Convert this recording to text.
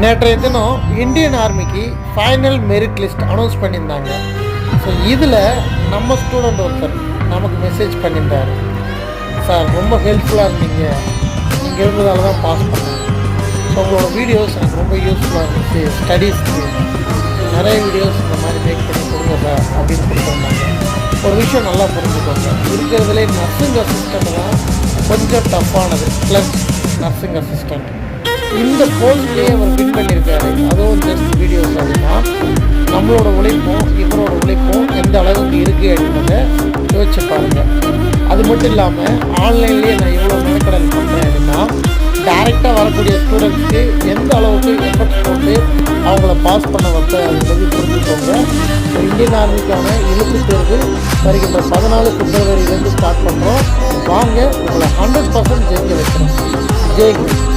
நேற்றைய தினம் இந்தியன் ஆர்மிக்கு ஃபைனல் மெரிட் லிஸ்ட் அனௌன்ஸ் பண்ணியிருந்தாங்க. ஸோ இதில் நம்ம ஸ்டூடெண்ட் ஒருத்தர் நமக்கு மெசேஜ் பண்ணியிருந்தார். சார் ரொம்ப ஹெல்ப்ஃபுல்லாக இருந்தீங்க, நீங்கள் இருந்ததால தான் பாஸ் பண்ணேன். ஸோ உங்களோட வீடியோஸ் எனக்கு ரொம்ப யூஸ்ஃபுல்லாக இருந்துச்சு, ஸ்டடீஸ்க்கு நிறைய வீடியோஸ் இந்த மாதிரி மேக் பண்ணி கொடுங்க சார் அப்படின்னு கொடுத்துருந்தாங்க. ஒரு விஷயம் நல்லா புரிஞ்சுக்கோங்க, இருக்கிறதுலே நர்சிங் அசிஸ்டண்ட் தான் கொஞ்சம் டஃப்பானது. ப்ளஸ் நர்சிங் அசிஸ்டண்ட் இந்த போஸ்ட்லேயே அவர் வின் பண்ணியிருக்காரு, அதுவும் ஜஸ்ட் வீடியோஸ். அப்படின்னா நம்மளோட உழைப்பும் இவரோட உழைப்பும் எந்த அளவுக்கு இருக்குது அப்படின்றத யோசிச்சு பாருங்கள். அது மட்டும் இல்லாமல் ஆன்லைன்லேயே நான் எவ்வளோ மெனக்கடல் பண்ணுறேன் அப்படின்னா டைரெக்டாக வரக்கூடிய ஸ்டூடெண்ட்ஸ்க்கு எந்த அளவுக்கு எஃபர்ட்ஸ் போட்டு அவங்கள பாஸ் பண்ண வைப்ப அப்படின்றது புரிஞ்சுக்கோங்க. ஸோ இந்தியன் ஆர்மிக்கான இழுப்பு தேர்வு வருகின்ற 14 பிப்ரவரியிலேருந்து ஸ்டார்ட் பண்ணுறோம். வாங்க உங்களை 100% ஜெயிக்க வைக்கிறோம். ஜெய் ஹிந்த்.